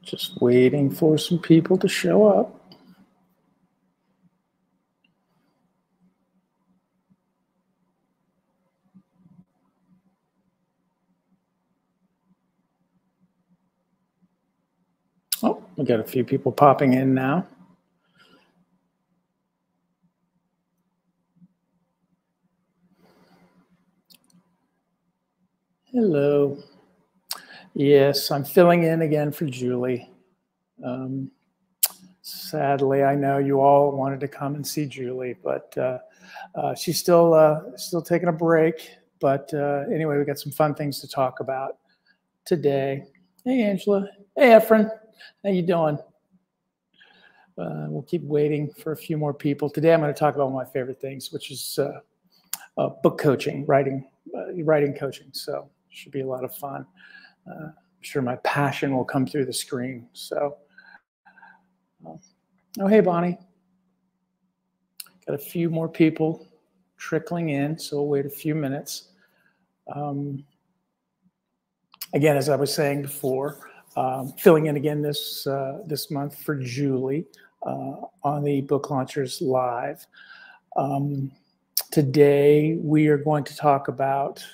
Just waiting for some people to show up. Oh, we got a few people popping in now. Hello. Yes, I'm filling in again for Julie. Sadly, I know you all wanted to come and see Julie, but she's still taking a break. But anyway, we got some fun things to talk about today. Hey, Angela. Hey, Efren. How you doing? We'll keep waiting for a few more people. Today, I'm going to talk about one of my favorite things, which is book coaching, writing coaching. So it should be a lot of fun. I'm sure my passion will come through the screen. So, oh, hey, Bonnie. Got a few more people trickling in, so we'll wait a few minutes. Again, as I was saying before, filling in again this month for Julie on the Book Launchers Live. Today, we are going to talk about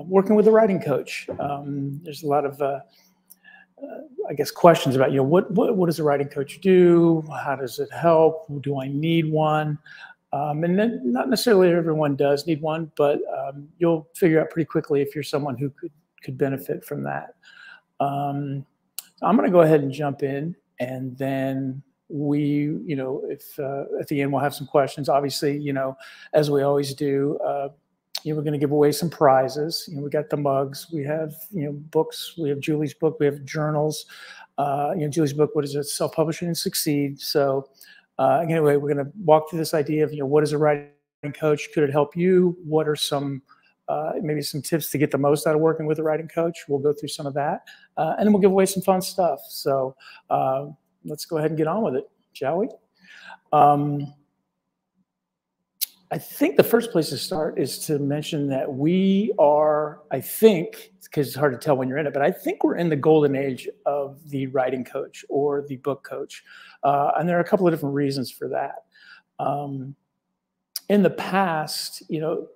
working with a writing coach. There's a lot of, I guess, questions about, what does a writing coach do? How does it help? Do I need one? And then not necessarily everyone does need one, but you'll figure out pretty quickly if you're someone who could benefit from that. I'm going to go ahead and jump in, and then we, if at the end we'll have some questions. Obviously, as we always do, we're going to give away some prizes. We got the mugs, we have books, we have Julie's book, we have journals. Julie's book, what is it? Self-Publishing and Succeed. So anyway, we're going to walk through this idea of what is a writing coach? Could it help you? What are some maybe some tips to get the most out of working with a writing coach? We'll go through some of that, and then we'll give away some fun stuff. So let's go ahead and get on with it, shall we? I think the first place to start is to mention that we are, I think, because it's hard to tell when you're in it, but I think we're in the golden age of the writing coach or the book coach. And there are a couple of different reasons for that. In the past,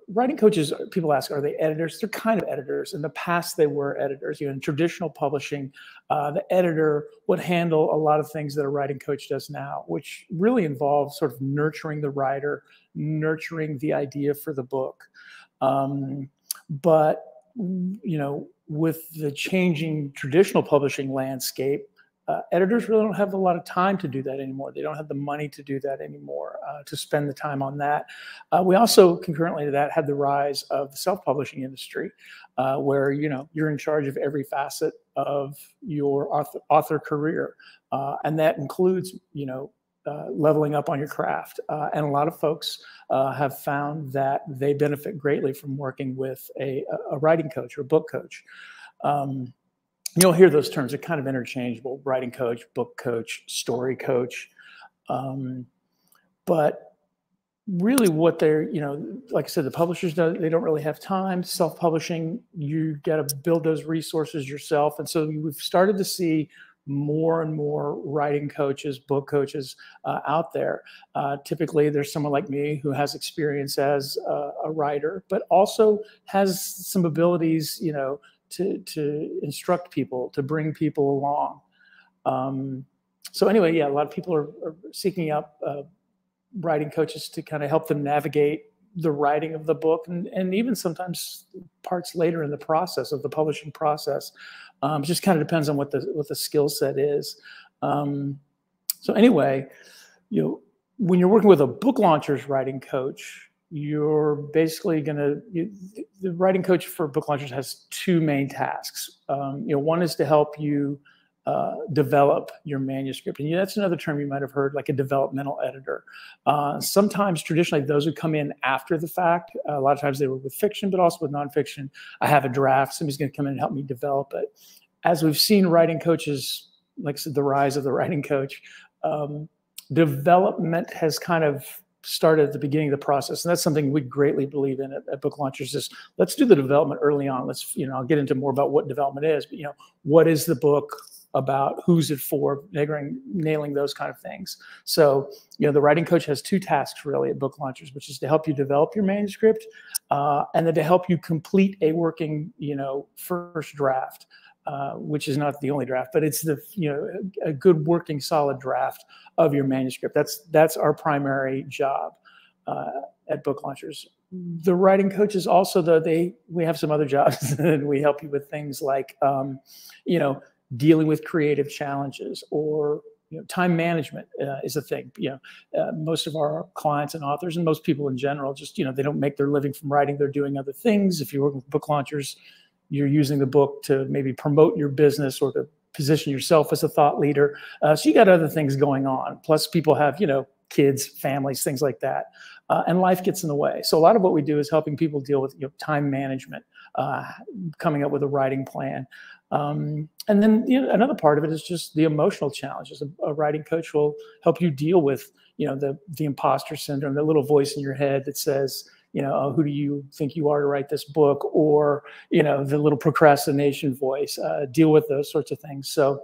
writing coaches, people ask, are they editors? They're kind of editors. In the past, they were editors. In traditional publishing, the editor would handle a lot of things that a writing coach does now, which really involves sort of nurturing the writer, nurturing the idea for the book. But, with the changing traditional publishing landscape, editors really don't have a lot of time to do that anymore. They don't have the money to do that anymore, to spend the time on that. We also, concurrently to that, had the rise of the self-publishing industry, where you're in charge of every facet of your author career, and that includes leveling up on your craft. And a lot of folks have found that they benefit greatly from working with a writing coach or a book coach. You'll hear those terms. They're kind of interchangeable: writing coach, book coach, story coach. But really what they're, like I said, the publishers, they don't really have time. Self-publishing, you got to build those resources yourself. And so we've started to see more and more writing coaches, book coaches out there. Typically, there's someone like me who has experience as a writer, but also has some abilities, to instruct people, to bring people along. So anyway, a lot of people are seeking out writing coaches to kind of help them navigate the writing of the book, and even sometimes parts later in the process of the publishing process. It just kind of depends on what the skill set is. So anyway, when you're working with a book launcher's writing coach, you're basically the writing coach for book launchers has two main tasks. One is to help you develop your manuscript. And that's another term you might have heard, like a developmental editor. Sometimes traditionally those would come in after the fact. A lot of times they were with fiction, but also with nonfiction. I have a draft, somebody's going to come in and help me develop it. As we've seen writing coaches, like I said, the rise of the writing coach, development has kind of started at the beginning of the process. And that's something we greatly believe in at Book Launchers is let's do the development early on. Let's, I'll get into more about what development is, but what is the book? about who's it for, nailing those kind of things. So, the writing coach has two tasks really at Book Launchers, which is to help you develop your manuscript, and then to help you complete a working, first draft, which is not the only draft, but it's a good working solid draft of your manuscript. That's our primary job at Book Launchers. The writing coaches also, though, we have some other jobs, and we help you with things like, dealing with creative challenges, or time management is a thing. Most of our clients and authors, and most people in general, just they don't make their living from writing; they're doing other things. If you work with Book Launchers, you're using the book to maybe promote your business or to position yourself as a thought leader. So you got other things going on. Plus, people have kids, families, things like that. And life gets in the way. So a lot of what we do is helping people deal with time management, coming up with a writing plan. And then another part of it is just the emotional challenges. A writing coach will help you deal with the imposter syndrome, the little voice in your head that says, oh, who do you think you are to write this book? Or the little procrastination voice. Deal with those sorts of things. So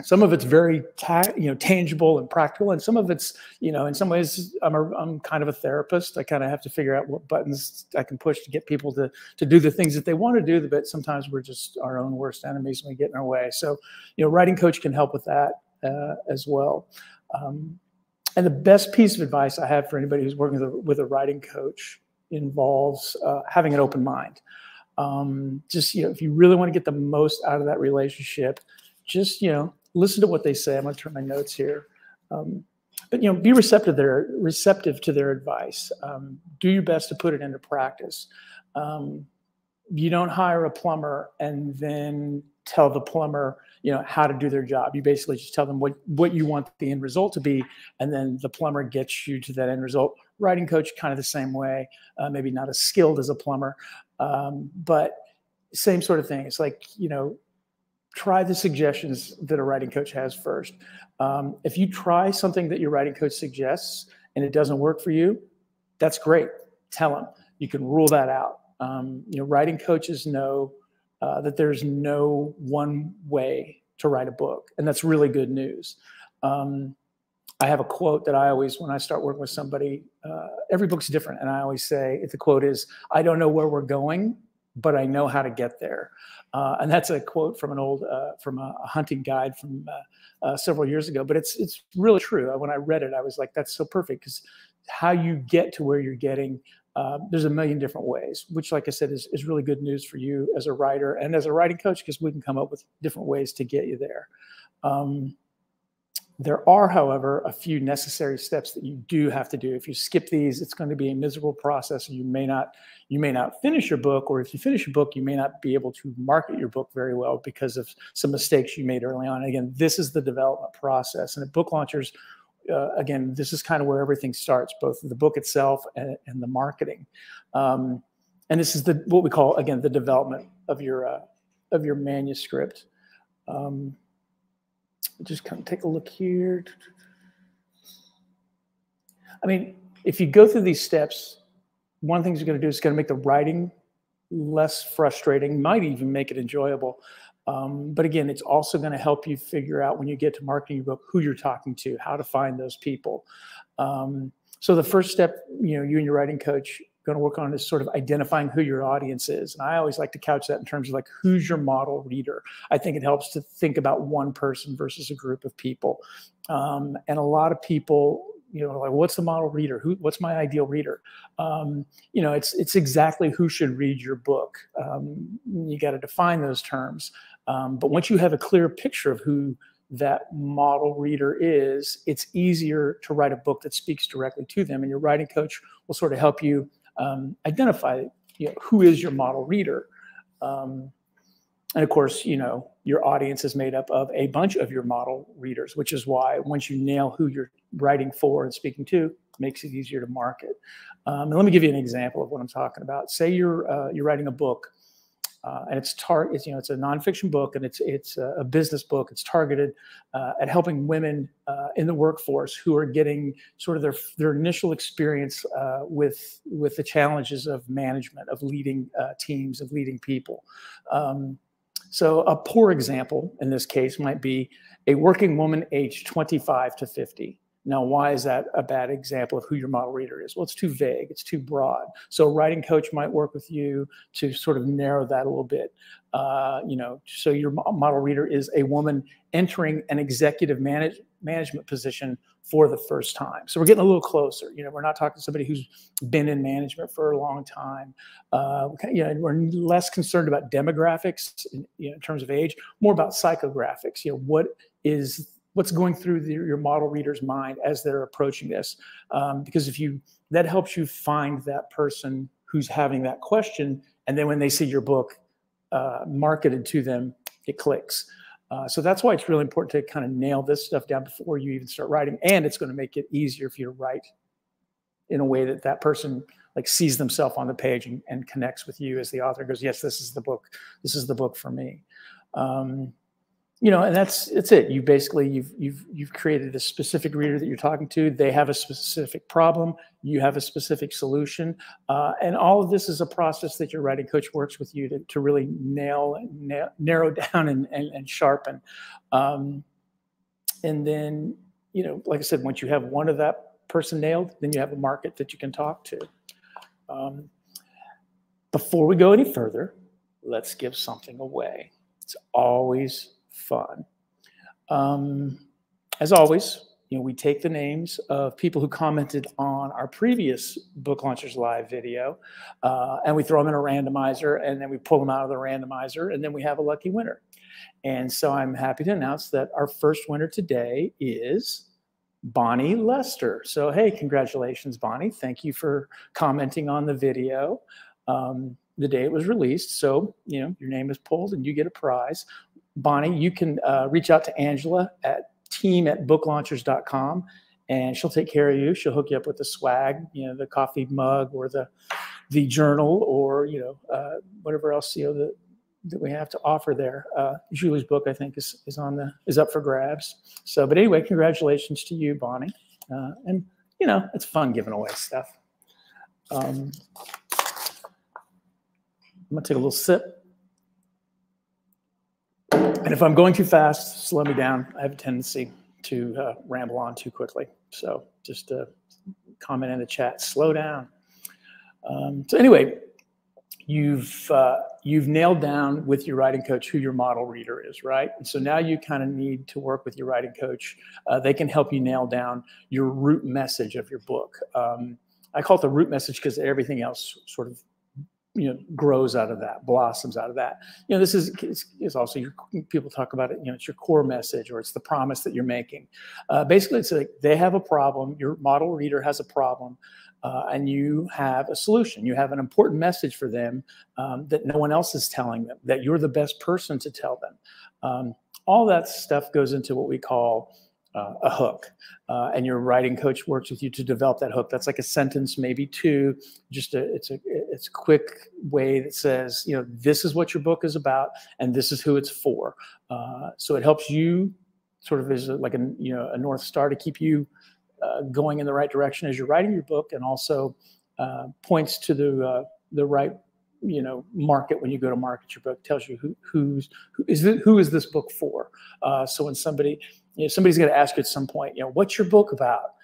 some of it's very tangible and practical, and some of it's in some ways I'm kind of a therapist. I kind of have to figure out what buttons I can push to get people to do the things that they want to do, but sometimes we're just our own worst enemies when we get in our way. So writing coach can help with that as well. And the best piece of advice I have for anybody who's working with a writing coach involves having an open mind. Just if you really want to get the most out of that relationship, just listen to what they say. I'm going to turn my notes here. But be receptive to their advice. Do your best to put it into practice. You don't hire a plumber and then tell the plumber how to do their job. You basically just tell them what you want the end result to be, and then the plumber gets you to that end result. Writing coach, kind of the same way. Maybe not as skilled as a plumber, but same sort of thing. It's like try the suggestions that a writing coach has first. If you try something that your writing coach suggests and it doesn't work for you, that's great. Tell them. You can rule that out. Writing coaches know that there's no one way to write a book, and that's really good news. I have a quote that I always, when I start working with somebody, every book's different, and I always say, the quote is, "I don't know where we're going, but I know how to get there." And that's a quote from an old, from a hunting guide from several years ago, but it's really true. When I read it, I was like, that's so perfect, because how you get to where you're getting, there's a million different ways, which, like I said, is really good news for you as a writer and as a writing coach, because we can come up with different ways to get you there. There are, however, a few necessary steps that you do have to do. If you skip these, it's going to be a miserable process, and you may not finish your book, or if you finish your book, you may not be able to market your book very well because of some mistakes you made early on. Again, this is the development process. And at Book Launchers, again, this is kind of where everything starts, both the book itself and the marketing. And this is what we call, again, the development of your manuscript. Just kind of take a look here. I mean, if you go through these steps, one thing you're going to do is going to make the writing less frustrating, might even make it enjoyable. But again, it's also going to help you figure out, when you get to marketing your book, who you're talking to, how to find those people. So the first step, you and your writing coach going to work on is sort of identifying who your audience is. And I always like to couch that in terms of like, who's your model reader? I think it helps to think about one person versus a group of people. And a lot of people, like, what's the model reader? What's my ideal reader? It's exactly who should read your book. You got to define those terms. But once you have a clear picture of who that model reader is, it's easier to write a book that speaks directly to them. And your writing coach will sort of help you identify who is your model reader. And of course, your audience is made up of a bunch of your model readers, which is why once you nail who you're writing for and speaking to, it makes it easier to market. And let me give you an example of what I'm talking about. Say you're writing a book, and it's a nonfiction book, and it's a business book. It's targeted at helping women in the workforce who are getting sort of their initial experience with the challenges of management, of leading teams, of leading people. So a poor example in this case might be a working woman aged 25 to 50. Now, why is that a bad example of who your model reader is? Well, it's too vague. It's too broad. So a writing coach might work with you to sort of narrow that a little bit. So your model reader is a woman entering an executive management position for the first time. So we're getting a little closer. We're not talking to somebody who's been in management for a long time. We're less concerned about demographics in terms of age, more about psychographics. What's going through your model reader's mind as they're approaching this, because that helps you find that person who's having that question, and then when they see your book marketed to them, it clicks. So that's why it's really important to kind of nail this stuff down before you even start writing, and it's going to make it easier for you to write in a way that person like sees themselves on the page and connects with you as the author and goes, yes, this is the book. This is the book for me. And that's it. You've created a specific reader that you're talking to. They have a specific problem. You have a specific solution. And all of this is a process that your writing coach works with you to really narrow down and sharpen. And then, like I said, once you have one of that person nailed, then you have a market that you can talk to. Before we go any further, let's give something away. It's always fun. As always, we take the names of people who commented on our previous Book Launchers Live video, and we throw them in a randomizer, and then we pull them out of the randomizer, and then we have a lucky winner. And so I'm happy to announce that our first winner today is Bonnie Lester. So, hey, congratulations, Bonnie. Thank you for commenting on the video the day it was released. So, your name is pulled and you get a prize. Bonnie, you can reach out to Angela at team@booklaunchers.com, and she'll take care of you. She'll hook you up with the swag, the coffee mug or the journal or, whatever else, that we have to offer there. Julie's book, I think, is up for grabs. So, but anyway, congratulations to you, Bonnie. And, it's fun giving away stuff. I'm going to take a little sip. And if I'm going too fast, slow me down. I have a tendency to ramble on too quickly. So just comment in the chat, slow down. So anyway, you've nailed down with your writing coach who your model reader is, right? And so now you kind of need to work with your writing coach. They can help you nail down your root message of your book. I call it the root message because everything else sort of grows out of that, blossoms out of that. This is also people talk about it. It's your core message, or it's the promise that you're making. Basically, it's like they have a problem. Your model reader has a problem, and you have a solution. You have an important message for them that no one else is telling them. That you're the best person to tell them. All that stuff goes into what we call a hook, and your writing coach works with you to develop that hook. That's like a sentence, maybe two. It's a quick way that says, this is what your book is about, and this is who it's for. So it helps you sort of as like a North Star to keep you going in the right direction as you're writing your book, and also points to the right market when you go to market your book. Tells you who is this book for. So when somebody's going to ask you at some point, what's your book about?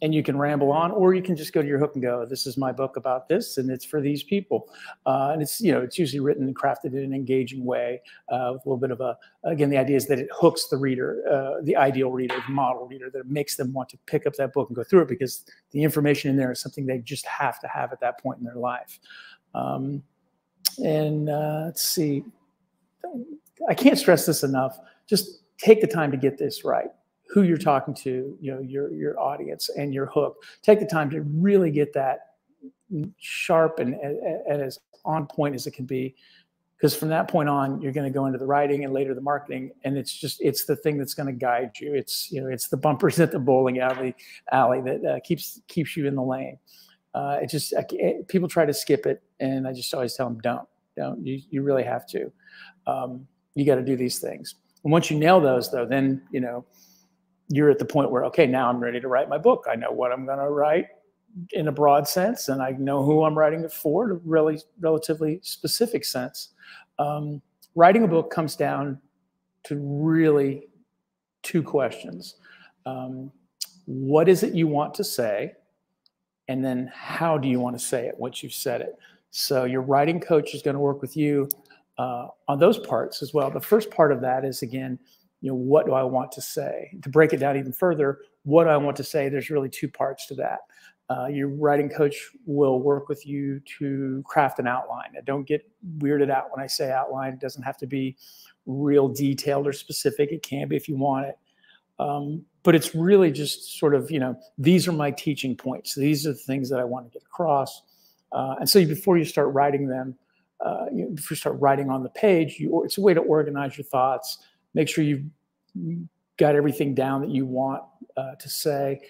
And you can ramble on, or you can just go to your hook and go, this is my book about this, and it's for these people. And it's usually written and crafted in an engaging way with a little bit of again, the idea is that it hooks the reader, the ideal reader, the model reader, that makes them want to pick up that book and go through it, because the information in there is something they just have to have at that point in their life. Let's see, I can't stress this enough. Just take the time to get this right. Who you're talking to, your audience and your hook. Take the time to really get that sharp and as on point as it can be, because from that point on, you're going to go into the writing and later the marketing, and it's the thing that's going to guide you. It's the bumpers at the bowling alley that keeps you in the lane. People try to skip it, and I just always tell them, don't. You really have to. You got to do these things. And once you nail those, though, then you're at the point where, okay, now I'm ready to write my book. I know what I'm going to write in a broad sense, and I know who I'm writing it for in a really relatively specific sense. writing a book comes down to really two questions. What is it you want to say? And then how do you want to say it once you've said it? So your writing coach is going to work with you on those parts as well. The first part of that is, again, what do I want to say? To break it down even further, what do I want to say? There's really two parts to that. Your writing coach will work with you to craft an outline. Now, don't get weirded out when I say outline. It doesn't have to be real detailed or specific. It can be if you want it. But it's really just sort of, these are my teaching points. These are the things that I want to get across. And so before you start writing them, before you start writing on the page, it's a way to organize your thoughts, make sure you've got everything down that you want to say.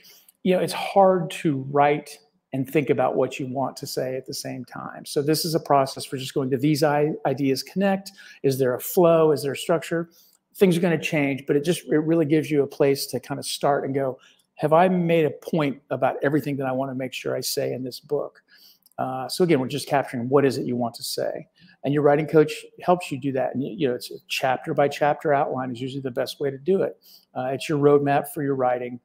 It's hard to write and think about what you want to say at the same time. So this is a process for just going, do these ideas connect? Is there a flow? Is there a structure? Things are going to change, but it really gives you a place to kind of start and go, have I made a point about everything that I want to make sure I say in this book? So again, we're just capturing what is it you want to say. And your writing coach helps you do that. And it's a chapter by chapter outline is usually the best way to do it. It's your roadmap for your writing.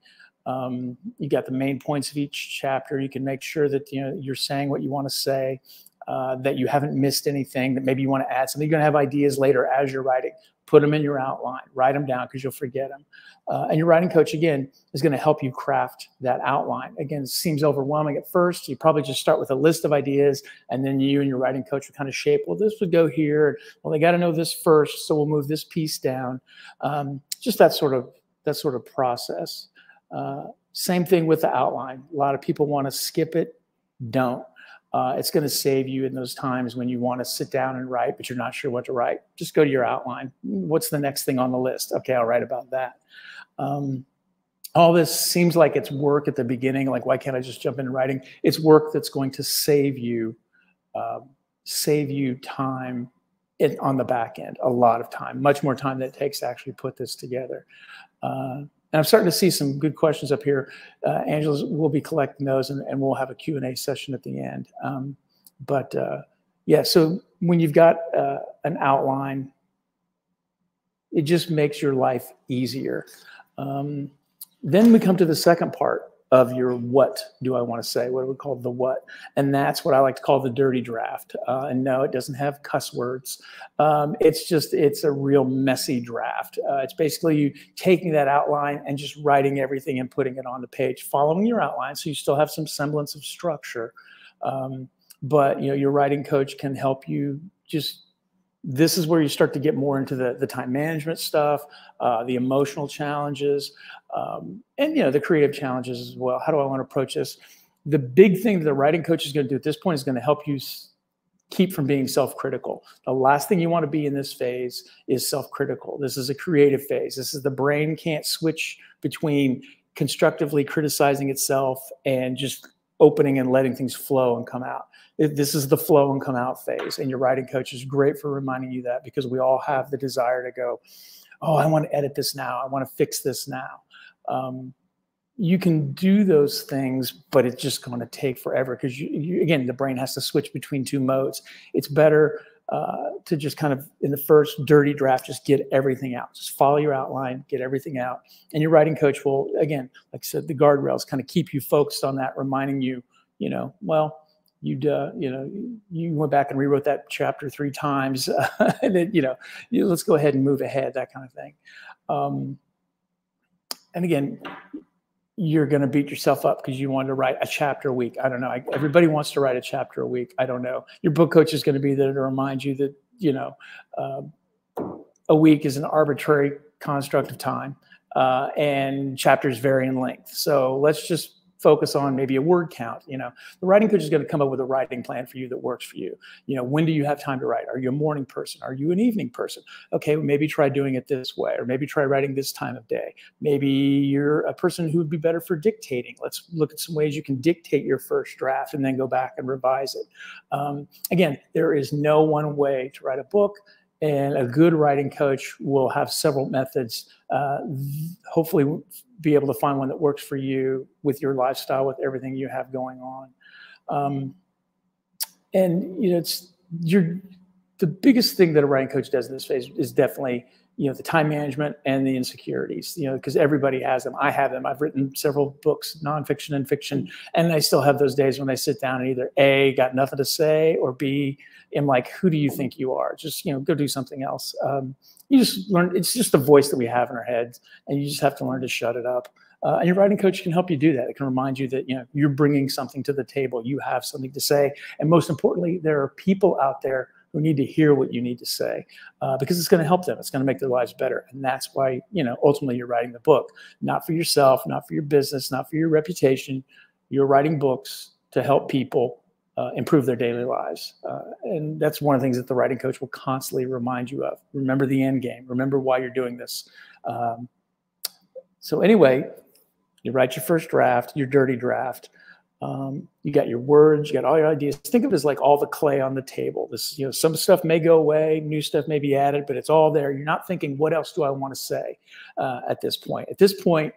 You got the main points of each chapter. You can make sure that you're saying what you want to say, that you haven't missed anything, that maybe you want to add something. You're going to have ideas later as you're writing. Put them in your outline. Write them down because you'll forget them. And your writing coach, again, is going to help you craft that outline. Again, it seems overwhelming at first. You probably just start with a list of ideas, and then you and your writing coach will kind of shape, well, this would go here. Well, they got to know this first, so we'll move this piece down. Just that sort of process. Same thing with the outline. A lot of people want to skip it. Don't. It's going to save you in those times when you want to sit down and write, but you're not sure what to write. Just go to your outline. What's the next thing on the list? Okay, I'll write about that. All this seems like it's work at the beginning. Like, why can't I just jump into writing? It's work that's going to save you time on the back end, a lot of time, much more time than it takes to actually put this together. And I'm starting to see some good questions up here. Angela will be collecting those, and we'll have a Q&A session at the end. Yeah, so when you've got an outline, it just makes your life easier. Then we come to the second part of your what do I want to say, what we call the what. And that's what I like to call the dirty draft. And no, it doesn't have cuss words. It's a real messy draft. It's basically you taking that outline and just writing everything and putting it on the page, following your outline. So you still have some semblance of structure. But your writing coach can help you this is where you start to get more into the time management stuff, the emotional challenges, and the creative challenges as well. How do I want to approach this? The big thing that the writing coach is going to do at this point is going to help you keep from being self-critical. The last thing you want to be in this phase is self-critical. This is a creative phase. This is the brain can't switch between constructively criticizing itself and just opening and letting things flow and come out. This is the flow and come out phase. And your writing coach is great for reminding you that, because we all have the desire to go, oh, I want to edit this now. I want to fix this now. You can do those things, but it's just going to take forever because again, the brain has to switch between two modes. It's better to just kind of, in the first dirty draft, just get everything out. Just follow your outline, get everything out. And your writing coach will, again, like I said, the guardrails kind of keep you focused on that, reminding you, well, you went back and rewrote that chapter 3 times, and then, let's go ahead and move ahead, that kind of thing. And again, you're going to beat yourself up because you wanted to write a chapter a week. I don't know. Everybody wants to write a chapter a week. I don't know. Your book coach is going to be there to remind you that, a week is an arbitrary construct of time, and chapters vary in length. So let's just focus on maybe a word count. The writing coach is going to come up with a writing plan for you that works for you. When do you have time to write? Are you a morning person? Are you an evening person? Okay, well, maybe try doing it this way, or maybe try writing this time of day. Maybe you're a person who would be better for dictating. Let's look at some ways you can dictate your first draft and then go back and revise it. Again, there is no one way to write a book, and a good writing coach will have several methods, hopefully be able to find one that works for you with your lifestyle, with everything you have going on. And the biggest thing that a writing coach does in this phase is definitely, the time management and the insecurities, because everybody has them. I have them. I've written several books, nonfiction and fiction, and I still have those days when I sit down and either A, got nothing to say, or B, am like, who do you think you are? Just, go do something else. You just learn, it's just the voice that we have in our heads, and you just have to learn to shut it up. And your writing coach can help you do that. It can remind you that, you're bringing something to the table. You have something to say. And most importantly, there are people out there who need to hear what you need to say, because it's going to help them. It's going to make their lives better. And that's why, ultimately you're writing the book, not for yourself, not for your business, not for your reputation. You're writing books to help people improve their daily lives. And that's one of the things that the writing coach will constantly remind you of. Remember the end game. Remember why you're doing this. So anyway, you write your first draft, your dirty draft. You got your words, you got all your ideas. Think of it as like all the clay on the table. This, some stuff may go away, new stuff may be added, but it's all there. You're not thinking, what else do I want to say at this point? At this point,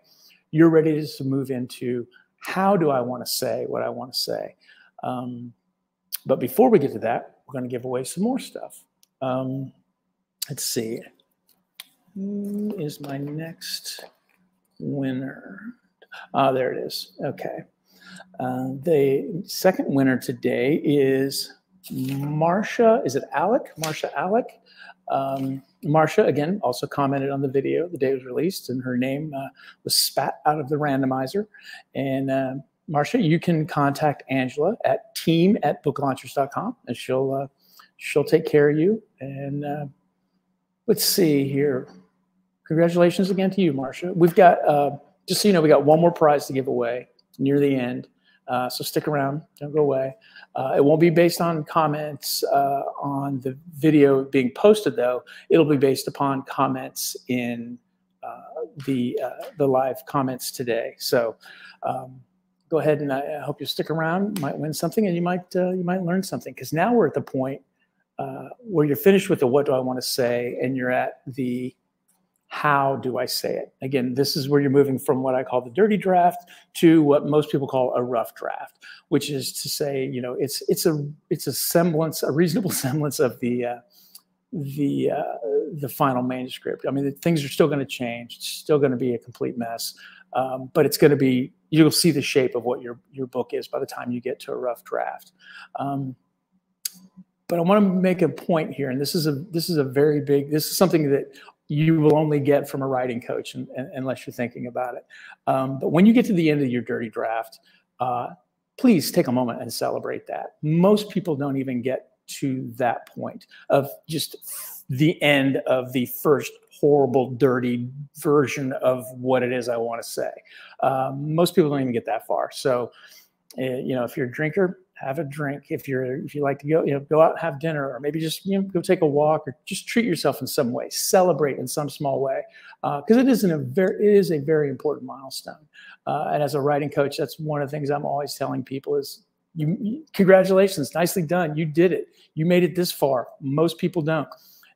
you're ready to move into, how do I want to say what I want to say? But before we get to that, we're going to give away some more stuff. Let's see. Who is my next winner? There it is. Okay. The second winner today is Marsha. Is it Alec? Marsha Alec. Marsha, again, also commented on the video the day it was released, and her name was spat out of the randomizer. And Marsha, you can contact Angela at team@booklaunchers.com, and she'll take care of you. And let's see here. Congratulations again to you, Marsha. We've got, just so you know, we got one more prize to give away near the end. So stick around, don't go away. It won't be based on comments on the video being posted, though. It'll be based upon comments in the live comments today. So go ahead, and I hope you stick around. You might win something, and you might learn something, because now we're at the point where you're finished with the what do I want to say, and you're at the how do I say it? Again, this is where you're moving from what I call the dirty draft to what most people call a rough draft, which is to say, it's a semblance, a reasonable semblance of the final manuscript. I mean, things are still going to change. It's still going to be a complete mess, but it's going to be, you'll see the shape of what your book is by the time you get to a rough draft. But I want to make a point here, and this is something that you will only get from a writing coach unless you're thinking about it. But when you get to the end of your dirty draft, please take a moment and celebrate that. Most people don't even get to that point of just the end of the first horrible, dirty version of what it is I want to say. Most people don't even get that far. So, if you're a drinker, have a drink. If you like to go out and have dinner, or maybe just go take a walk, or just treat yourself in some way. Celebrate in some small way, because it is a very important milestone. And as a writing coach, that's one of the things I'm always telling people is, congratulations, nicely done. You did it. You made it this far. Most people don't.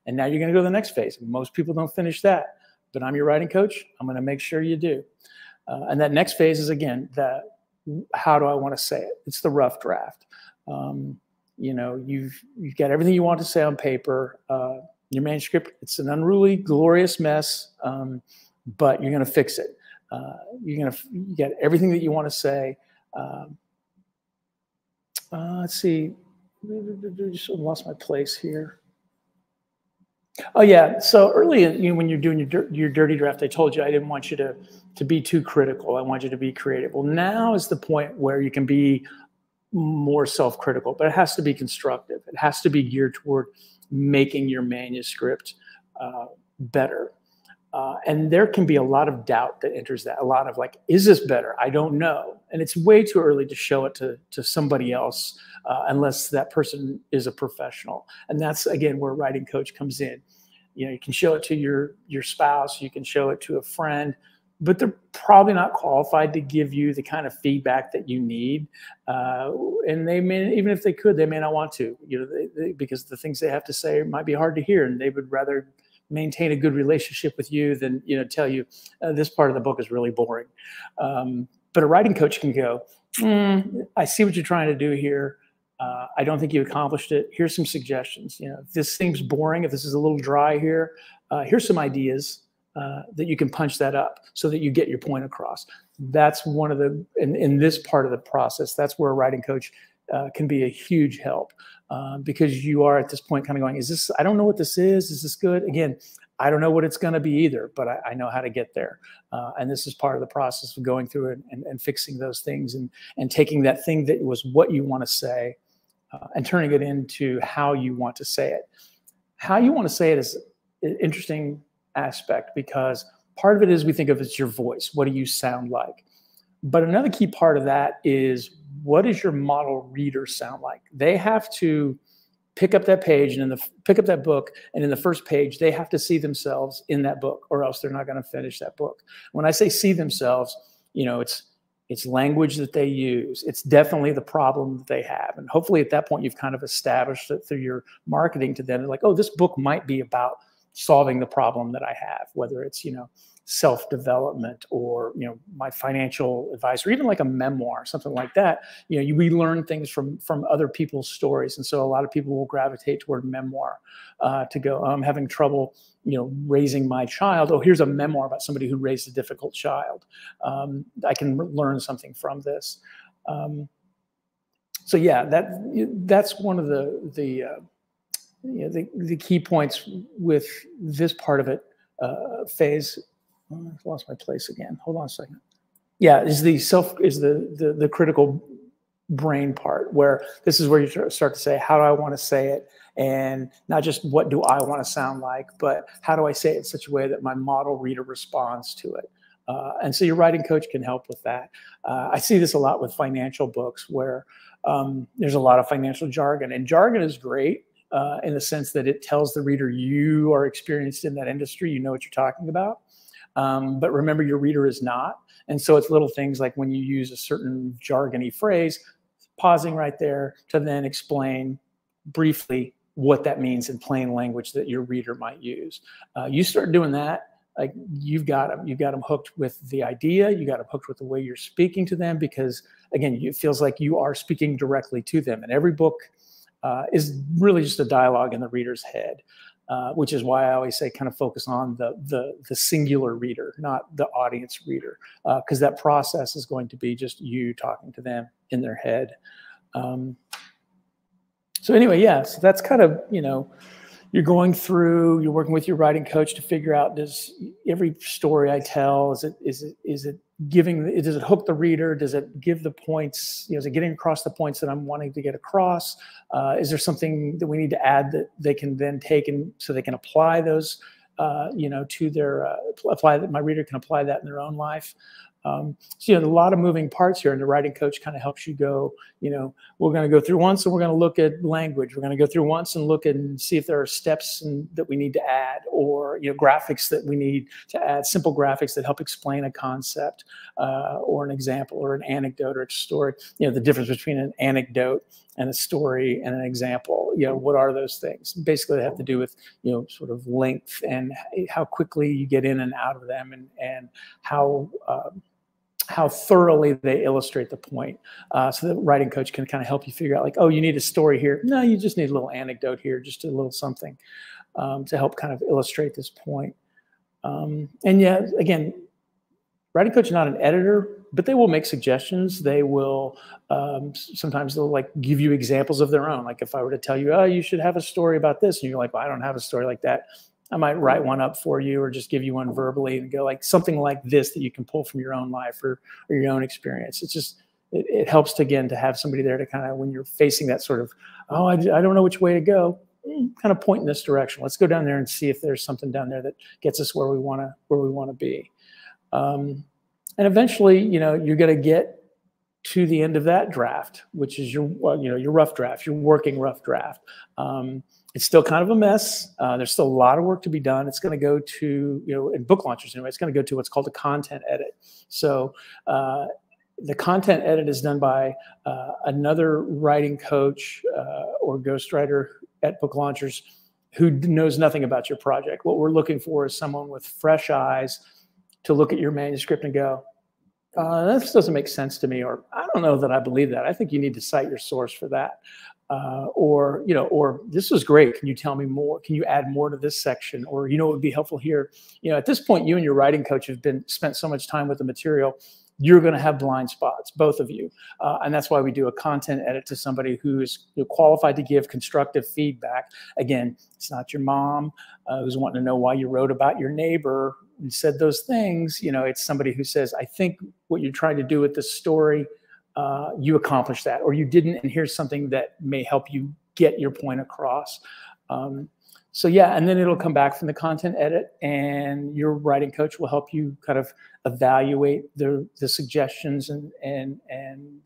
And now you're going to go to the next phase. Most people don't finish that. But I'm your writing coach. I'm going to make sure you do. And that next phase is, again, how do I want to say it? It's the rough draft. You've got everything you want to say on paper. Your manuscript, it's an unruly, glorious mess, but you're going to fix it. You get everything that you want to say. Let's see. I just lost my place here. Oh yeah. So early, when you're doing your dirty draft, I told you I didn't want you to be too critical. I want you to be creative. Well, now is the point where you can be more self-critical, but it has to be constructive. It has to be geared toward making your manuscript better. And there can be a lot of doubt that enters that. A lot of like, is this better? I don't know. And it's way too early to show it to somebody else unless that person is a professional. And that's, again, where a writing coach comes in. You can show it to your spouse, you can show it to a friend, but they're probably not qualified to give you the kind of feedback that you need. And they may, even if they could, they may not want to, because the things they have to say might be hard to hear, and they would rather maintain a good relationship with you than tell you this part of the book is really boring. But a writing coach can go, I see what you're trying to do here. I don't think you accomplished it. Here's some suggestions. You know, if this seems boring, if this is a little dry here, here's some ideas that you can punch that up so that you get your point across. That's one of the, in this part of the process, that's where a writing coach can be a huge help, because you are at this point kind of going, is this, I don't know what this is this good? Again, I don't know what it's going to be either, but I know how to get there. And this is part of the process of going through it and fixing those things and taking that thing that was what you want to say and turning it into how you want to say it. How you want to say it is an interesting aspect, because part of it is we think of as your voice. What do you sound like? But another key part of that is, what does your model reader sound like? They have to pick up that page and pick up that book, and in the first page, they have to see themselves in that book, or else they're not going to finish that book. When I say see themselves, you know, it's language that they use. It's definitely the problem that they have. And hopefully at that point, you've kind of established it through your marketing to them. Like, oh, this book might be about solving the problem that I have, whether it's, you know, self-development or, you know, my financial advice, or even like a memoir, something like that. You know, we learn things from other people's stories. And so a lot of people will gravitate toward memoir to go, I'm having trouble, you know, raising my child. Oh, here's a memoir about somebody who raised a difficult child. I can learn something from this. So yeah, that's one of the key points with this part of it phase. Oh, I've lost my place again. Hold on a second. Yeah, is the critical brain part, where this is where you start to say, how do I want to say it? And not just what do I want to sound like, but how do I say it in such a way that my model reader responds to it? And so your writing coach can help with that. I see this a lot with financial books, where there's a lot of financial jargon, and jargon is great in the sense that it tells the reader you are experienced in that industry, you know what you're talking about. But remember, your reader is not. And so it's little things like when you use a certain jargony phrase, pausing right there to then explain briefly what that means in plain language that your reader might use. You start doing that, like you've got them hooked with the idea, you got them hooked with the way you're speaking to them, because again, it feels like you are speaking directly to them. And every book is really just a dialogue in the reader's head. Which is why I always say kind of focus on the singular reader, not the audience reader, because that process is going to be just you talking to them in their head. So anyway, yeah, so that's kind of, you know, you're working with your writing coach to figure out, does every story I tell, is it giving, does it hook the reader? Does it give the points, you know, is it getting across the points that I'm wanting to get across? Is there something that we need to add that they can then take and so they can apply those, you know, to their, my reader can apply that in their own life? So, you know, a lot of moving parts here, and the writing coach kind of helps you go, you know, we're going to go through once and we're going to look at language. We're going to go through once and look and see if there are steps that we need to add, or, you know, graphics that we need to add, simple graphics that help explain a concept or an example or an anecdote or a story. You know, the difference between an anecdote and a story and an example, you know, what are those things? Basically, they have to do with, you know, sort of length and how quickly you get in and out of them, and how thoroughly they illustrate the point. So the writing coach can kind of help you figure out, like, oh, you need a story here. No, you just need a little anecdote here, just a little something to help kind of illustrate this point. And yeah, again, writing coach is not an editor, but they will make suggestions. They will, sometimes they'll like give you examples of their own. Like if I were to tell you, oh, you should have a story about this, and you're like, well, I don't have a story like that, I might write one up for you, or just give you one verbally and go like something like this that you can pull from your own life or your own experience. It's just, it helps to, again, to have somebody there to kind of, when you're facing that sort of, oh, I don't know which way to go, kind of point in this direction. Let's go down there and see if there's something down there that gets us where we want to be. And eventually, you know, you're going to get to the end of that draft, which is your, you know, your rough draft, your working rough draft. It's still kind of a mess. There's still a lot of work to be done. It's going to go to, you know, in book launchers anyway, it's going to go to what's called a content edit. So the content edit is done by another writing coach or ghostwriter at book launchers who knows nothing about your project. What we're looking for is someone with fresh eyes to look at your manuscript and go, This doesn't make sense to me, or I don't know that I believe that. I think you need to cite your source for that. Or, or this was great. Can you tell me more? Can you add more to this section? Or, it would be helpful here. At this point, you and your writing coach have spent so much time with the material, you're going to have blind spots, both of you. And that's why we do a content edit to somebody who is qualified to give constructive feedback. Again, it's not your mom who's wanting to know why you wrote about your neighbor and said those things. It's somebody who says, I think what you're trying to do with this story, you accomplished that, or you didn't, and here's something that may help you get your point across. So yeah, and then it'll come back from the content edit, and your writing coach will help you kind of evaluate the suggestions and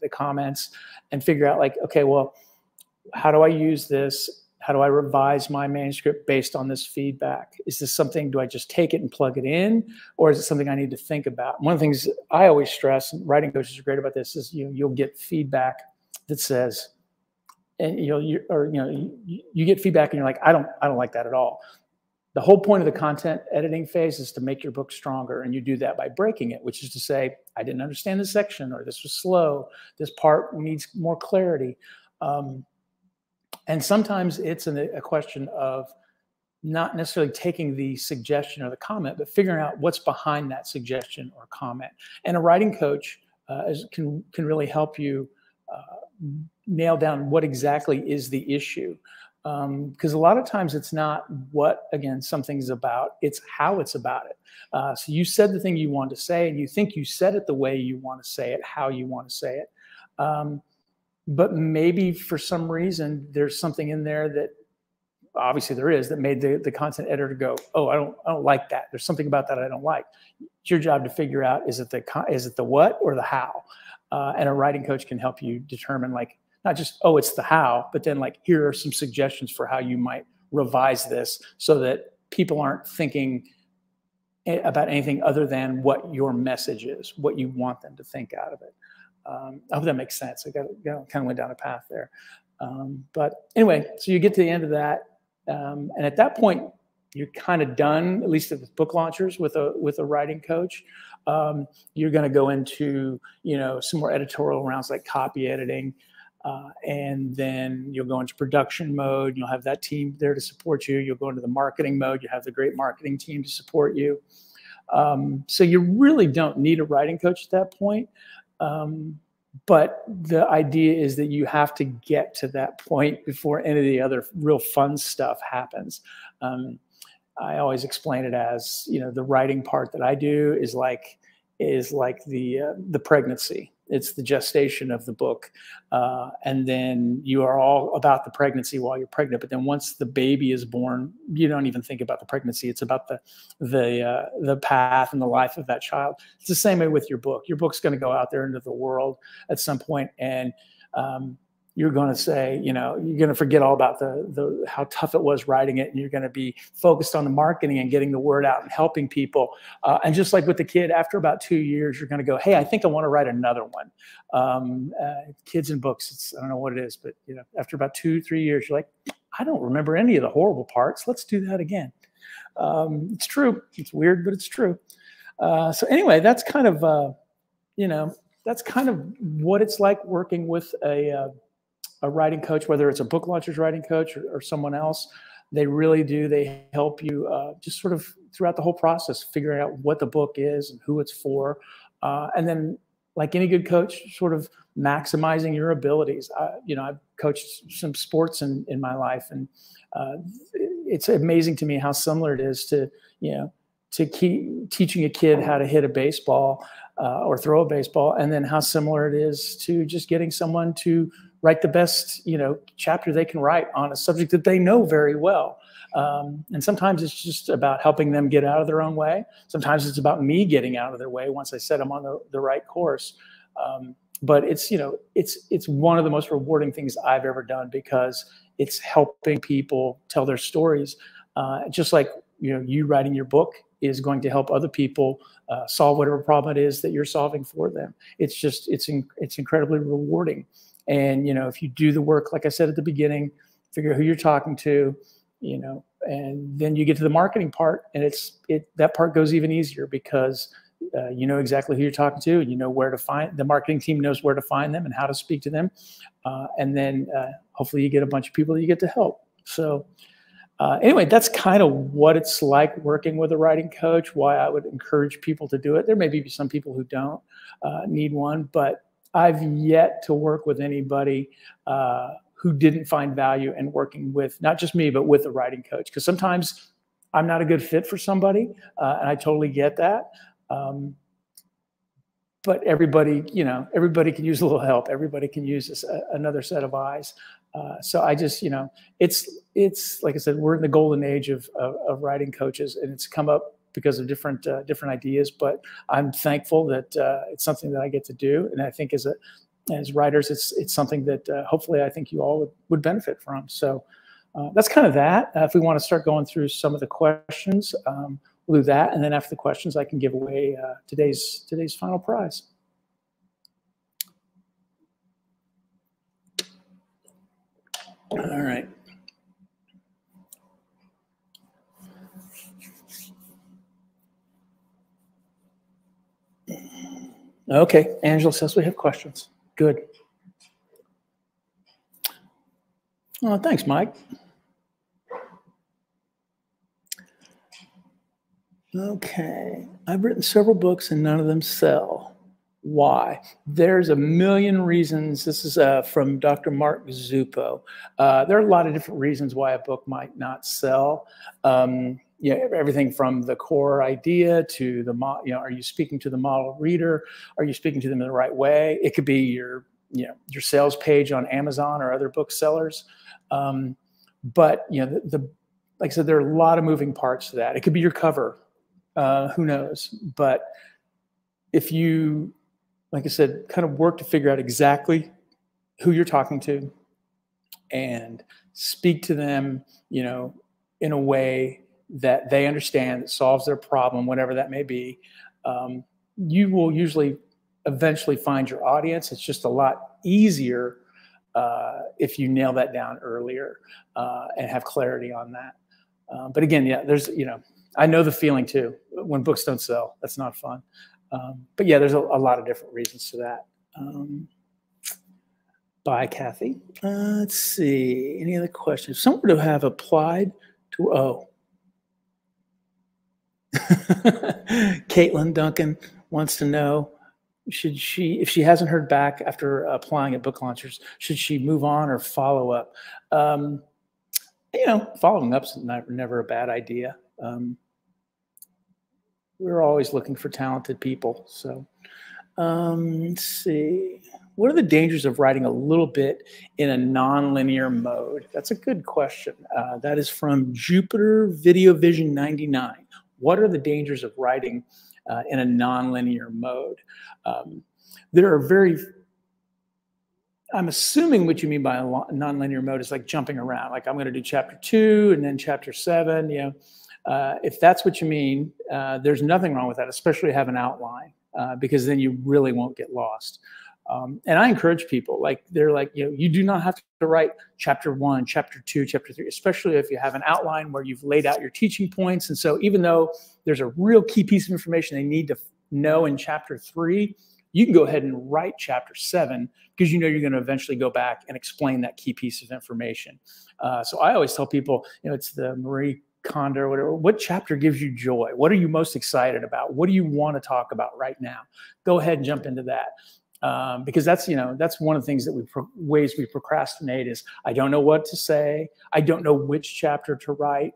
the comments and figure out, like, okay, well, how do I use this? How do I revise my manuscript based on this feedback? Is this something, do I just take it and plug it in, or is it something I need to think about? One of the things I always stress, and writing coaches are great about this, is you'll get feedback that says, and you get feedback and you're like, I don't like that at all. The whole point of the content editing phase is to make your book stronger, and you do that by breaking it, which is to say, I didn't understand this section, or this was slow, this part needs more clarity. And sometimes it's a question of not necessarily taking the suggestion or the comment, but figuring out what's behind that suggestion or comment. And a writing coach can really help you nail down what exactly is the issue. Because a lot of times it's not what, again, something's about, it's how it's about it. So you said the thing you want to say, and you think you said it the way you want to say it, how you want to say it. But maybe for some reason, there's something in there that, obviously there is, that made the content editor go, oh, I don't like that. There's something about that I don't like. It's your job to figure out, is it the what or the how? And a writing coach can help you determine, like, not just, oh, it's the how, but then, like, here are some suggestions for how you might revise this so that people aren't thinking about anything other than what your message is, what you want them to think out of it. I hope that makes sense. I kind of went down a path there. But anyway, so you get to the end of that. And at that point, you're kind of done, at least with book launchers, with a writing coach. You're going to go into, some more editorial rounds like copy editing. And then you'll go into production mode. You'll have that team there to support you. You'll go into the marketing mode. You have the great marketing team to support you. So you really don't need a writing coach at that point. But the idea is that you have to get to that point before any of the other real fun stuff happens. I always explain it as, the writing part that I do is like the pregnancy. It's the gestation of the book. And then you are all about the pregnancy while you're pregnant. But then once the baby is born, you don't even think about the pregnancy. It's about the path and the life of that child. It's the same way with your book. Your book's going to go out there into the world at some point, and you're going to say, you're going to forget all about how tough it was writing it, and you're going to be focused on the marketing and getting the word out and helping people. And just like with the kid, after about 2 years, you're going to go, hey, I think I want to write another one. Kids and books, I don't know what it is, but after about 2-3 years, you're like, I don't remember any of the horrible parts. Let's do that again. It's true. It's weird, but it's true. So anyway, that's kind of, that's kind of what it's like working with a writing coach, whether it's a book launcher's writing coach or someone else. They really do. They help you just sort of throughout the whole process, figuring out what the book is and who it's for. And then, like any good coach, sort of maximizing your abilities. I've coached some sports in my life, and it's amazing to me how similar it is to keep teaching a kid how to hit a baseball or throw a baseball, and then how similar it is to just getting someone to write the best, chapter they can write on a subject that they know very well. And sometimes it's just about helping them get out of their own way. Sometimes it's about me getting out of their way once I set them on the right course. But it's one of the most rewarding things I've ever done, because it's helping people tell their stories. Just like, you writing your book is going to help other people solve whatever problem it is that you're solving for them. It's incredibly rewarding. And, if you do the work, like I said at the beginning, figure out who you're talking to, and then you get to the marketing part, and that part goes even easier, because you know exactly who you're talking to, and you know where to find the marketing team knows where to find them and how to speak to them, and then hopefully you get a bunch of people that you get to help. So anyway, that's kind of what it's like working with a writing coach. Why I would encourage people to do it. There may be some people who don't need one, but I've yet to work with anybody who didn't find value in working with not just me, but with a writing coach. Because sometimes I'm not a good fit for somebody, and I totally get that. But everybody, you know, everybody can use a little help. Everybody can use another set of eyes. So I just, you know, it's like I said, we're in the golden age of writing coaches, and it's come up because of different ideas. But I'm thankful that it's something that I get to do, and I think as writers, it's something that hopefully I think you all would benefit from. So that's kind of that. If we want to start going through some of the questions, we'll do that, and then after the questions, I can give away today's final prize. All right. Okay, Angela says we have questions. Good. Oh, thanks, Mike. Okay, I've written several books and none of them sell. Why? There's a million reasons. This is from Dr. Mark Zuppo. There are a lot of different reasons why a book might not sell. You know, everything from the core idea to the, you know, are you speaking to the model reader? Are you speaking to them in the right way? It could be your, you know, your sales page on Amazon or other booksellers. But you know, like I said, there are a lot of moving parts to that. It could be your cover. Who knows? But if you, like I said, kind of work to figure out exactly who you're talking to and speak to them, you know, in a way that they understand, that solves their problem, whatever that may be, you will usually eventually find your audience. It's just a lot easier if you nail that down earlier and have clarity on that. But again, yeah, there's, you know, I know the feeling too when books don't sell. That's not fun. But yeah, there's a lot of different reasons to that. Bye, Kathy. Let's see. Any other questions? If someone were to have applied to, Caitlin Duncan wants to know, should she, if she hasn't heard back after applying at Book Launchers, should she move on or follow up? You know, following up's never a bad idea. We're always looking for talented people. So let's see. What are the dangers of writing a little bit in a nonlinear mode? That's a good question. That is from Jupiter Video Vision 99. What are the dangers of writing in a nonlinear mode? There are I'm assuming what you mean by a nonlinear mode is like jumping around. Like I'm going to do chapter 2 and then chapter 7. You know, if that's what you mean, there's nothing wrong with that, especially have an outline, because then you really won't get lost. And I encourage people, like they're like, you know, you do not have to write chapter 1, chapter 2, chapter 3, especially if you have an outline where you've laid out your teaching points. And so even though there's a real key piece of information they need to know in chapter 3, you can go ahead and write chapter 7 because you know you're going to eventually go back and explain that key piece of information. So I always tell people, you know, it's the Marie Kondo or whatever, what chapter gives you joy? What are you most excited about? What do you want to talk about right now? Go ahead and jump into that. Because that's, you know, that's one of the things that ways we procrastinate is I don't know what to say. I don't know which chapter to write.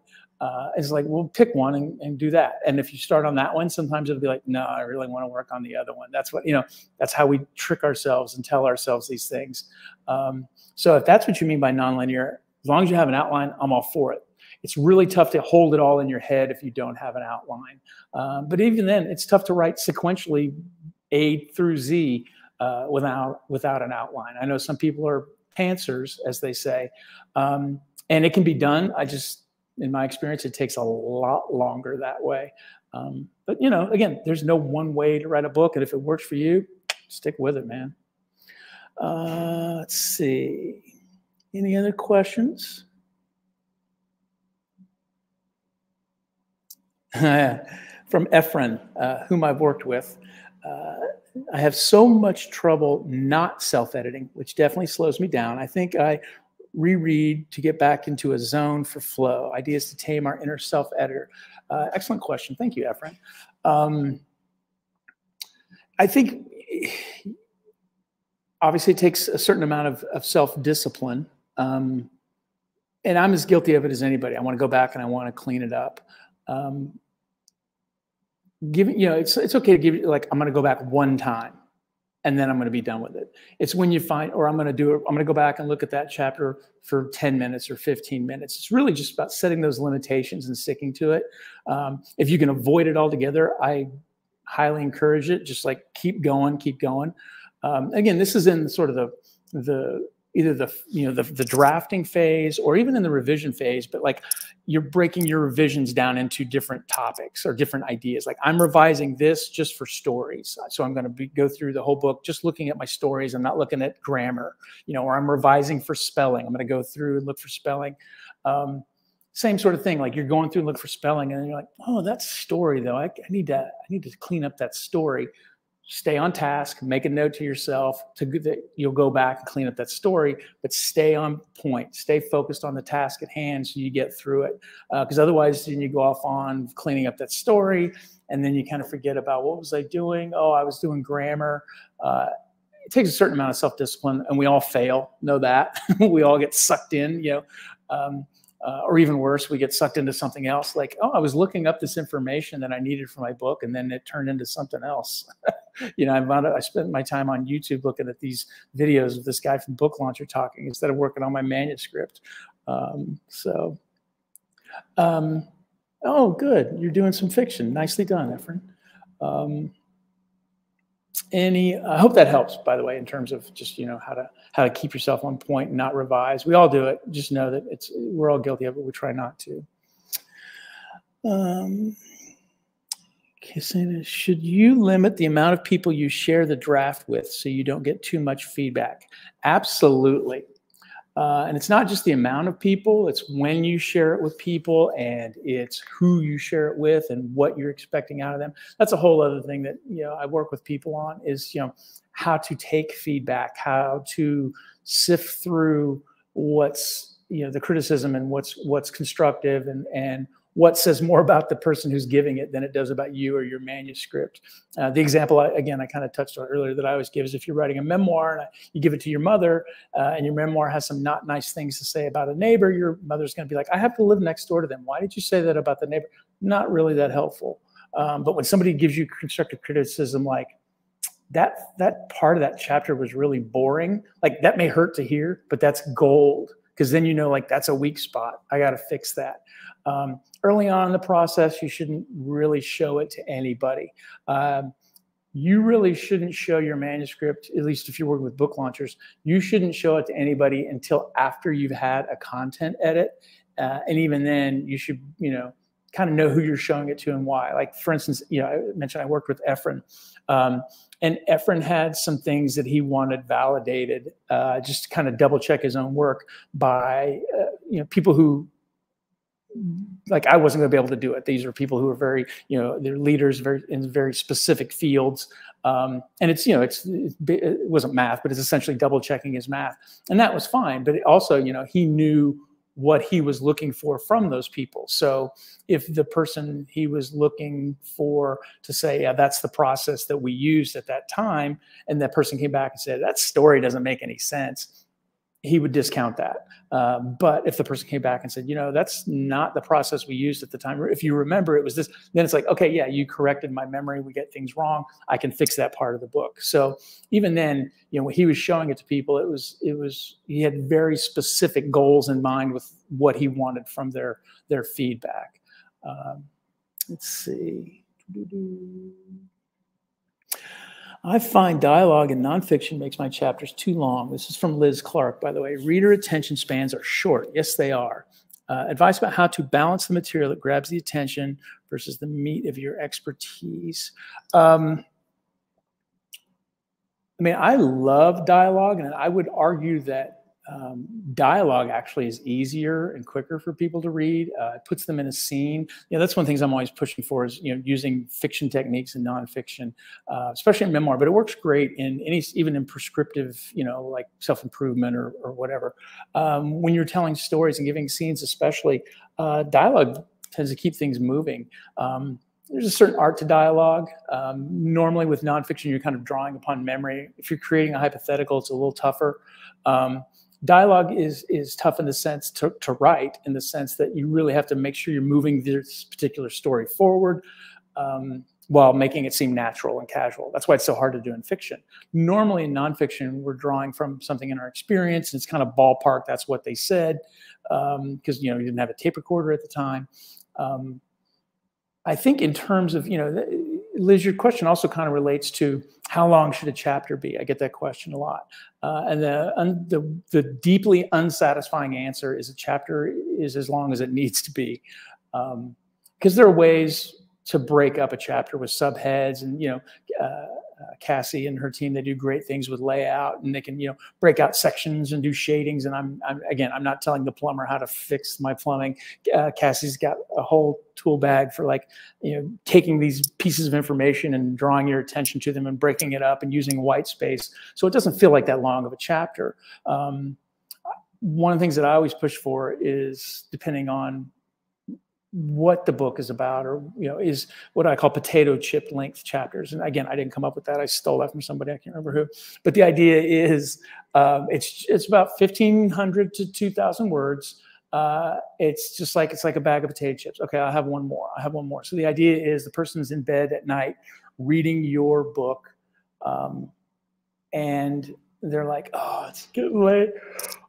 It's like, well, pick one and do that. And if you start on that one, sometimes it'll be like, no, I really want to work on the other one. That's what, you know, that's how we trick ourselves and tell ourselves these things. So if that's what you mean by nonlinear, as long as you have an outline, I'm all for it. It's really tough to hold it all in your head if you don't have an outline. But even then, it's tough to write sequentially A through Z without an outline. I know some people are pantsers, as they say, and it can be done. In my experience, it takes a lot longer that way. But, you know, again, there's no one way to write a book. And if it works for you, stick with it, man. Let's see. Any other questions? from Efren, whom I've worked with. I have so much trouble not self-editing, which definitely slows me down. I think I reread to get back into a zone for flow. Ideas to tame our inner self-editor. Excellent question. Thank you, Efren. I think obviously it takes a certain amount of self-discipline. And I'm as guilty of it as anybody. I want to go back and I want to clean it up. It's okay to give it, like, I'm going to go back one time and then I'm going to be done with it. It's when you find, or I'm going to go back and look at that chapter for 10 minutes or 15 minutes. It's really just about setting those limitations and sticking to it. If you can avoid it altogether, I highly encourage it. Just like keep going, keep going. Again, this is in sort of either the drafting phase or even in the revision phase, but like you're breaking your revisions down into different topics or different ideas. Like I'm revising this just for stories. So I'm going to go through the whole book just looking at my stories. I'm not looking at grammar, or I'm revising for spelling. I'm going to go through and look for spelling. Same sort of thing. Like you're going through and look for spelling and you're like, oh, that's story though. I need to clean up that story. Stay on task, make a note to yourself that you'll go back and clean up that story, but stay on point, stay focused on the task at hand so you get through it. Because otherwise then you go off on cleaning up that story and then you kind of forget about what was I doing? Oh, I was doing grammar. It takes a certain amount of self-discipline and we all fail, know that. We all get sucked in, or even worse, we get sucked into something else. Like, oh, I was looking up this information that I needed for my book, and then it turned into something else. I spent my time on YouTube looking at these videos of this guy from Book Launcher talking instead of working on my manuscript. Oh, good. You're doing some fiction. Nicely done, Efren. I hope that helps, by the way, in terms of just, how to keep yourself on point and not revise. We all do it. Just know that we're all guilty of it. We try not to. Should you limit the amount of people you share the draft with so you don't get too much feedback? Absolutely. And it's not just the amount of people, it's when you share it with people and it's who you share it with and what you're expecting out of them. That's a whole other thing that, I work with people on is, how to take feedback, how to sift through what's, the criticism and what's constructive and what says more about the person who's giving it than it does about you or your manuscript. The example, again, I kind of touched on earlier that I always give is if you're writing a memoir and you give it to your mother and your memoir has some not nice things to say about a neighbor, your mother's going to be like, I have to live next door to them. Why did you say that about the neighbor? Not really that helpful. But when somebody gives you constructive criticism, like that part of that chapter was really boring, like that may hurt to hear, but that's gold. Because then like that's a weak spot. I got to fix that. Early on in the process, you shouldn't really show it to anybody. You really shouldn't show your manuscript, at least if you're working with book launchers, you shouldn't show it to anybody until after you've had a content edit. And even then, you should, kind of know who you're showing it to and why. Like, for instance, I mentioned I worked with Efren. And Efren had some things that he wanted validated, just to kind of double check his own work by, people who, like, I wasn't going to be able to do it. These are people who are very, they're leaders in very specific fields. And it wasn't math, but it's essentially double checking his math. And that was fine. But it also, he knew what he was looking for from those people. So if the person he was looking for to say, yeah, that's the process that we used at that time, and that person came back and said, that story doesn't make any sense, he would discount that. But if the person came back and said, that's not the process we used at the time, if you remember it was this, then it's like, okay, yeah, you corrected my memory. We get things wrong. I can fix that part of the book. So even then, when he was showing it to people, he had very specific goals in mind with what he wanted from their feedback. Let's see. I find dialogue in nonfiction makes my chapters too long. This is from Liz Clark, by the way. Reader attention spans are short. Yes, they are. Advice about how to balance the material that grabs the attention versus the meat of your expertise. I love dialogue, and I would argue that Dialogue actually is easier and quicker for people to read. It puts them in a scene. That's one of the things I'm always pushing for is, using fiction techniques and nonfiction, especially in memoir, but it works great in even in prescriptive, like self-improvement or whatever. When you're telling stories and giving scenes, especially, dialogue tends to keep things moving. There's a certain art to dialogue. Normally with nonfiction, you're kind of drawing upon memory. If you're creating a hypothetical, it's a little tougher. Dialogue is tough in the sense to write, in the sense that you really have to make sure you're moving this particular story forward while making it seem natural and casual. That's why it's so hard to do in fiction. Normally in nonfiction, we're drawing from something in our experience. And it's kind of ballpark. That's what they said, because you didn't have a tape recorder at the time. I think in terms of, Liz, your question also kind of relates to how long should a chapter be? I get that question a lot. And the deeply unsatisfying answer is a chapter is as long as it needs to be. Because there are ways to break up a chapter with subheads, and, Cassie and her team, they do great things with layout, and they can, break out sections and do shadings. And I'm not telling the plumber how to fix my plumbing. Cassie's got a whole tool bag for taking these pieces of information and drawing your attention to them and breaking it up and using white space. So it doesn't feel like that long of a chapter. One of the things that I always push for is, depending on what the book is about, or is what I call potato chip length chapters. And again, I didn't come up with that. I stole that from somebody. I can't remember who. But the idea is it's about 1,500 to 2,000 words. It's like a bag of potato chips. Okay, I'll have one more. I'll have one more. So the idea is the person's in bed at night reading your book, and they're like, "Oh, it's getting late.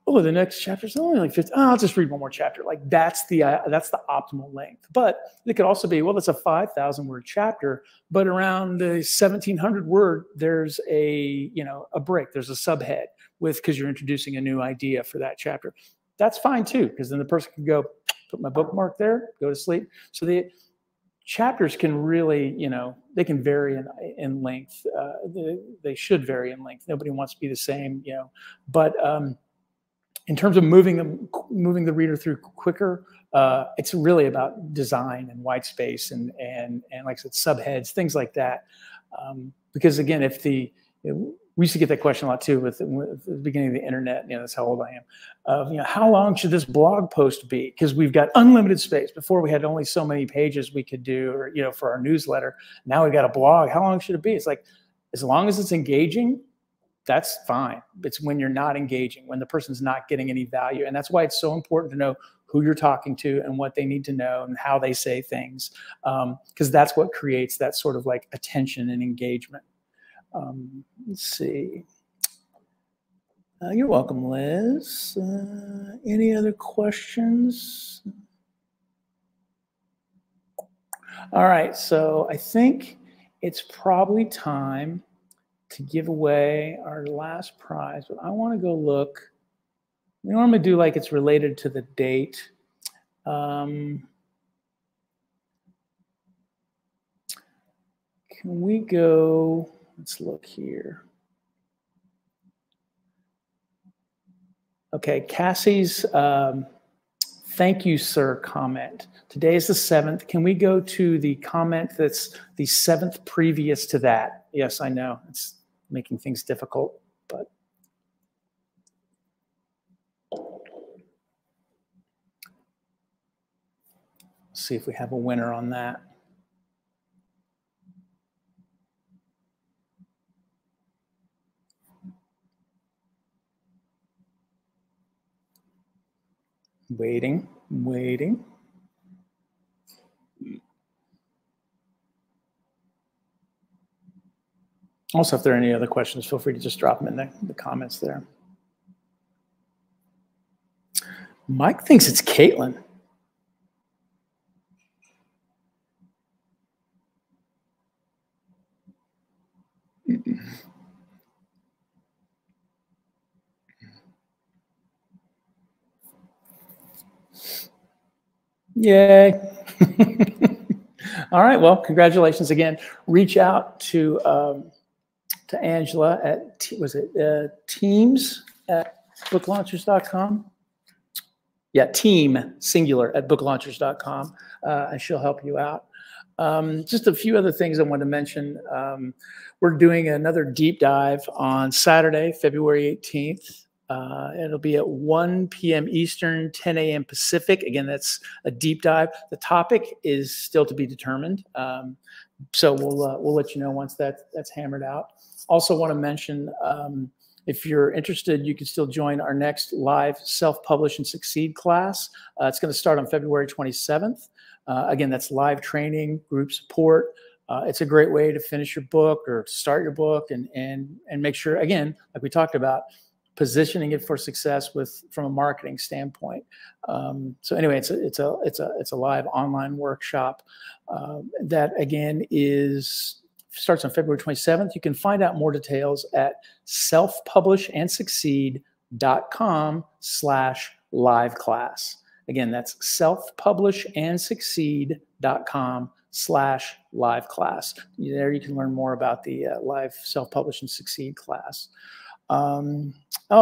Oh, the next chapter's only like 50. Oh, I'll just read one more chapter." Like that's the optimal length. But it could also be, well, it's a 5,000 word chapter, but around the 1,700 word, there's a break. There's a subhead because you're introducing a new idea for that chapter. That's fine too, because then the person can go, put my bookmark there, go to sleep. So the chapters can really, they can vary in length. They should vary in length. Nobody wants to be the same, but in terms of moving the reader through quicker, it's really about design and white space and like I said, subheads, things like that. Because again, we used to get that question a lot too with the beginning of the internet. That's how old I am. How long should this blog post be? Because we've got unlimited space. Before we had only so many pages we could do, or for our newsletter. Now we've got a blog. How long should it be? It's like, as long as it's engaging, that's fine. It's when you're not engaging, when the person's not getting any value. And that's why it's so important to know who you're talking to and what they need to know and how they say things, because that's what creates that sort of like attention and engagement. Let's see. You're welcome, Liz. Any other questions? All right, so I think it's probably time to give away our last prize, but I want to go look. We normally do like it's related to the date. Can we go, let's look here. Okay, Cassie's thank you, sir comment. Today is the 7th. Can we go to the comment that's the 7th previous to that? Yes, I know. It's making things difficult, but see if we have a winner on that. Waiting. Also, if there are any other questions, feel free to just drop them in the comments there. Mike thinks it's Caitlin. Yay. All right, well, congratulations again. Reach out to Angela at, was it Teams at booklaunchers.com. Yeah, team singular at booklaunchers.com, and she'll help you out. Just a few other things I want to mention. We're doing another deep dive on Saturday, February 18th. It'll be at 1 p.m. Eastern, 10 a.m. Pacific. Again, that's a deep dive. The topic is still to be determined. So we'll let you know once that's hammered out. Also want to mention, if you're interested, you can still join our next live Self-Publish and Succeed class. It's going to start on February 27th. Again, that's live training, group support. It's a great way to finish your book or start your book and make sure, again, like we talked about, positioning it for success from a marketing standpoint. So anyway, it's a live online workshop that again starts on February 27th. You can find out more details at selfpublishandsucceed.com/live class. Again, that's selfpublishandsucceed.com/live class. There you can learn more about the live Self-Publish and Succeed class. Oh,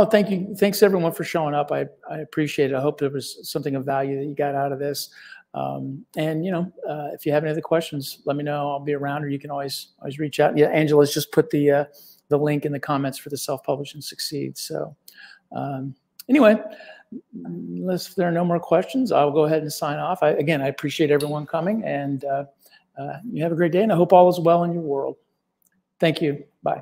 thank you. Thanks everyone for showing up. I appreciate it. I hope there was something of value that you got out of this. And if you have any other questions, let me know. I'll be around, or you can always reach out. Yeah, Angela's just put the link in the comments for the Self-Publish and Succeed. So anyway, unless there are no more questions, I'll go ahead and sign off. Again, I appreciate everyone coming, and you have a great day, and I hope all is well in your world. Thank you. Bye.